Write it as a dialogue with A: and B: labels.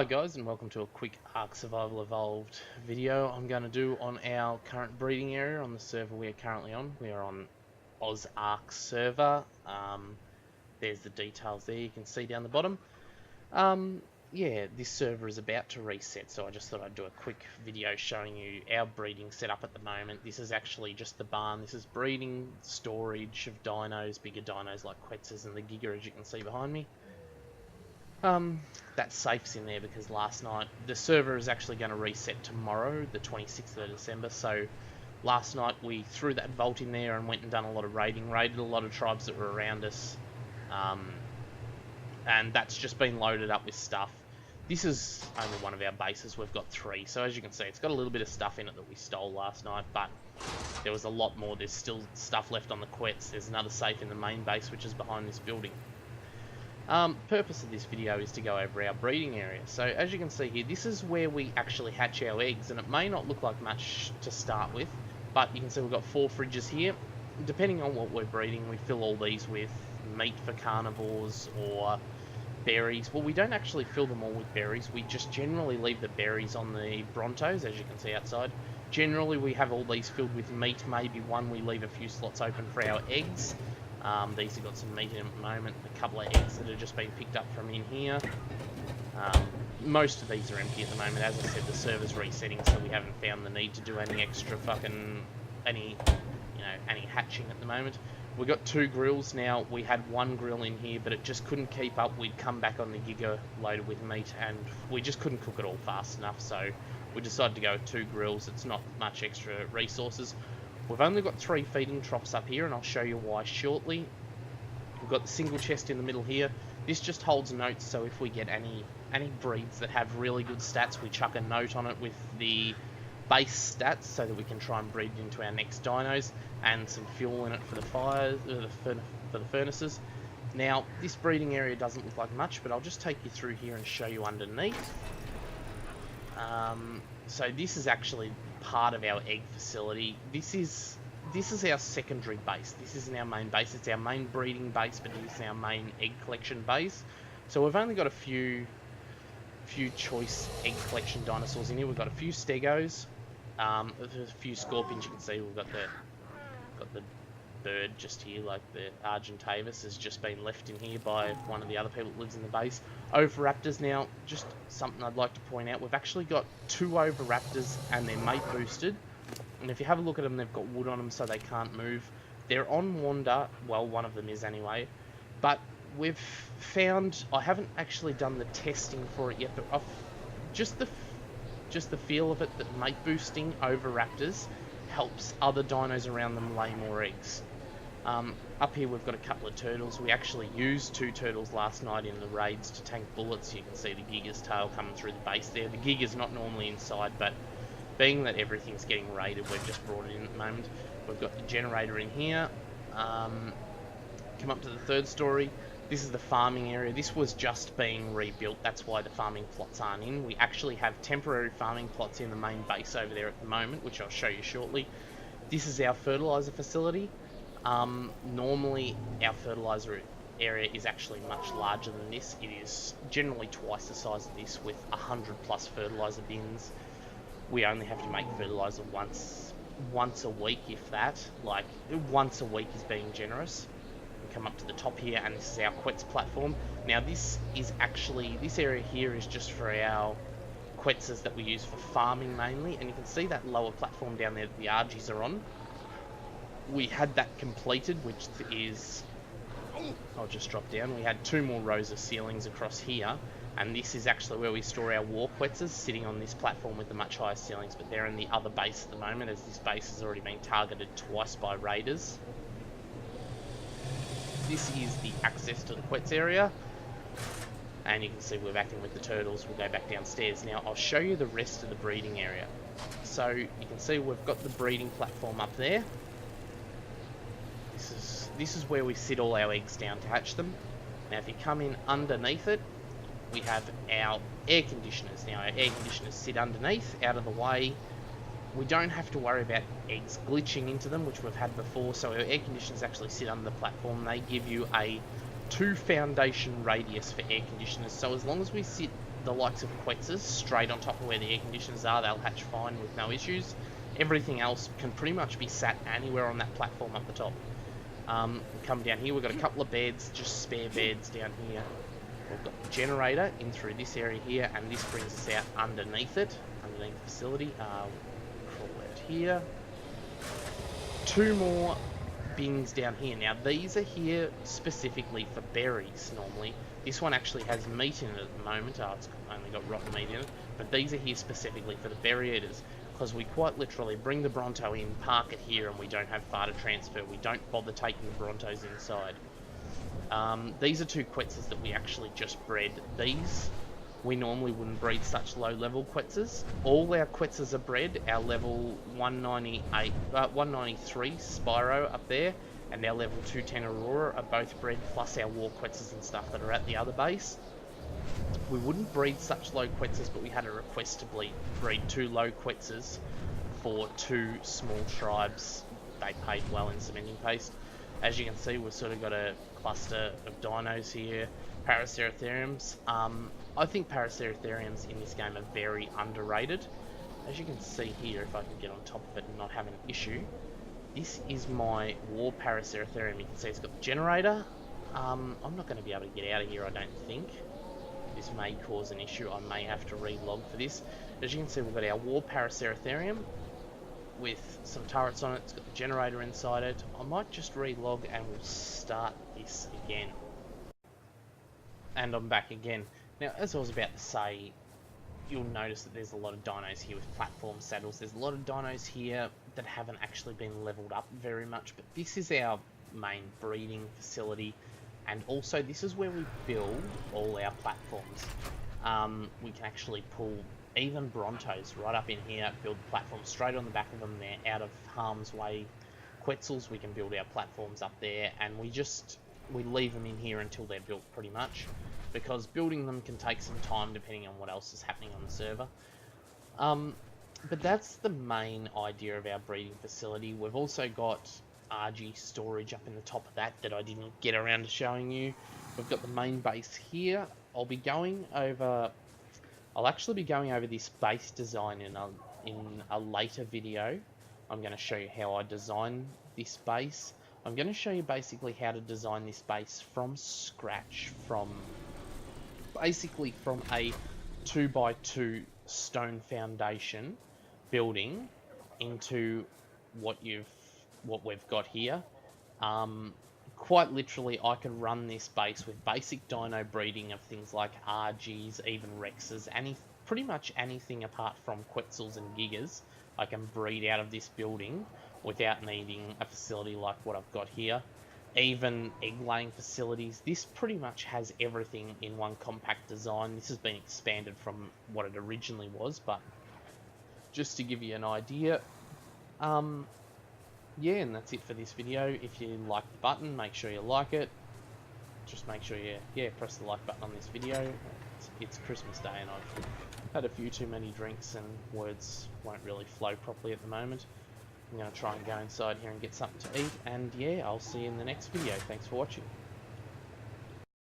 A: Hi guys, and welcome to a quick Ark Survival Evolved video I'm going to do on our current breeding area on the server we are currently on. We are on ausark server. There's the details there, you can see down the bottom. Yeah, this server is about to reset, so I just thought I'd do a quick video showing you our breeding setup at the moment. This is actually just the barn. This is breeding, storage of dinos, bigger dinos like Quetzes and the Giga, as you can see behind me. That safe's in there because last night, the server is actually going to reset tomorrow, the 26th of December, so last night we threw that vault in there and went and done a lot of raiding, raided a lot of tribes that were around us, and that's just been loaded up with stuff. This is only one of our bases, we've got 3, so as you can see, it's got a little bit of stuff in it that we stole last night, but there was a lot more. There's still stuff left on the Quets. There's another safe in the main base, which is behind this building. Purpose of this video is to go over our breeding area. So as you can see here, this is where we actually hatch our eggs, and it may not look like much to start with, but you can see we've got 4 fridges here. Depending on what we're breeding, we fill all these with meat for carnivores or berries. Well, we don't actually fill them all with berries. We just generally leave the berries on the Brontos, as you can see outside. Generally, we have all these filled with meat. Maybe one we leave a few slots open for our eggs. These have got some meat in them at the moment, a couple of eggs that have just been picked up from in here. Most of these are empty at the moment. As I said, the server's resetting, so we haven't found the need to do any extra any hatching at the moment. We've got 2 grills now. We had 1 grill in here, but it just couldn't keep up. We'd come back on the Giga loaded with meat, and we just couldn't cook it all fast enough, so we decided to go with 2 grills. It's not much extra resources. We've only got 3 feeding troughs up here, and I'll show you why shortly. We've got the single chest in the middle here. This just holds notes, so if we get any breeds that have really good stats, we chuck a note on it with the base stats so that we can try and breed it into our next dinos, and some fuel in it for the fires, for the furnaces. Now, this breeding area doesn't look like much, but I'll just take you through here and show you underneath. So this is actually part of our egg facility. This is our secondary base. This isn't our main base. It's our main breeding base, but it is our main egg collection base. So we've only got a few choice egg collection dinosaurs in here. We've got a few stegos, a few scorpions. You can see we've got the bird just here, like the Argentavis has just been left in here by one of the other people that lives in the base. Oviraptors, now, just something I'd like to point out, we've actually got 2 Oviraptors and they're mate boosted, and if you have a look at them, they've got wood on them so they can't move. They're on wander, well, one of them is anyway, but we've found, I haven't actually done the testing for it yet, but I've just the feel of it, that mate boosting Oviraptors helps other dinos around them lay more eggs. Up here we've got a couple of turtles. We actually used 2 turtles last night in the raids to tank bullets. You can see the Giga's tail coming through the base there. The Giga's not normally inside, but being that everything's getting raided, we've just brought it in at the moment. We've got the generator in here. Come up to the 3rd story. This is the farming area. This was just being rebuilt. That's why the farming plots aren't in. We actually have temporary farming plots in the main base over there at the moment, which I'll show you shortly. This is our fertilizer facility. Normally our fertilizer area is actually much larger than this. It is generally twice the size of this, with 100+ fertilizer bins. We only have to make fertilizer once a week, if that. Like, once a week is being generous. We come up to the top here, and this is our Quets platform. Now this area here is just for our Quetzes that we use for farming mainly, and you can see that lower platform down there that the Argies are on. We had that completed, which is, I'll just drop down, we had 2 more rows of ceilings across here, and this is actually where we store our war Quetzes, sitting on this platform with the much higher ceilings, but they're in the other base at the moment, as this base has already been targeted twice by raiders. This is the access to the Quets area, and you can see we're backing with the turtles. We'll go back downstairs. Now I'll show you the rest of the breeding area. So you can see we've got the breeding platform up there. This is where we sit all our eggs down to hatch them. Now if you come in underneath it, we have our air conditioners. Now our air conditioners sit underneath, out of the way. We don't have to worry about eggs glitching into them, which we've had before, so our air conditioners actually sit under the platform. They give you a 2 foundation radius for air conditioners, so as long as we sit the likes of Quetzes straight on top of where the air conditioners are. They'll hatch fine with no issues. Everything else can pretty much be sat anywhere on that platform up the top. Come down here, we've got a couple of beds, just spare beds down here. We've got the generator in through this area here, and this brings us out underneath it, underneath the facility. Crawl out here. 2 more bins down here. Now these are here specifically for berries normally. This one actually has meat in it at the moment. Oh, it's only got rotten meat in it. But these are here specifically for the berry eaters, because we quite literally bring the Bronto in, park it here, and we don't have far to transfer. We don't bother taking the Brontos inside. These are 2 Quetzes that we actually just bred. These, we normally wouldn't breed such low level Quetzes. All our Quetzes are bred. Our level 193 Spyro up there, and our level 210 Aurora are both bred, plus our War Quetzes and stuff that are at the other base. We wouldn't breed such low Quetzes, but we had a request to breed 2 low Quetzes for 2 small tribes. They paid well in cementing paste. As you can see, we've sort of got a cluster of dinos here, Paraceratheriums. I think Paraceratheriums in this game are very underrated. As you can see here, if I can get on top of it and not have an issue, this is my War Paraceratherium. You can see it's got the generator. I'm not going to be able to get out of here, I don't think. This may cause an issue. I may have to relog for this. As you can see, we've got our War Paraceratherium with some turrets on it. It's got the generator inside it. I might just relog and we'll start this again. And I'm back again. Now, as I was about to say, you'll notice that there's a lot of dinos here with platform saddles. There's a lot of dinos here that haven't actually been leveled up very much, but this is our main breeding facility, and also this is where we build all our platforms. We can actually pull even Brontos right up in here, build platforms straight on the back of them. They're out of harm's way. Quetzals, we can build our platforms up there, and we leave them in here until they're built pretty much, because building them can take some time depending on what else is happening on the server. But that's the main idea of our breeding facility. We've also got RG storage up in the top of that I didn't get around to showing you. We've got the main base here. I'll actually be going over this base design in a later video. I'm going to show you how I design this base. I'm going to show you basically how to design this base from scratch, from a 2x2 stone foundation building into what we've got here. Quite literally, I could run this base with basic dino breeding of things like RGs, even Rexes, pretty much anything apart from Quetzals and Gigas. I can breed out of this building without needing a facility like what I've got here. Even egg-laying facilities. This pretty much has everything in one compact design. This has been expanded from what it originally was, but just to give you an idea. Yeah, and that's it for this video. If you like the button, make sure you like it. Just make sure you, press the like button on this video. It's Christmas Day and I've had a few too many drinks and words won't really flow properly at the moment. I'm going to try and go inside here and get something to eat, and yeah, I'll see you in the next video. Thanks for watching.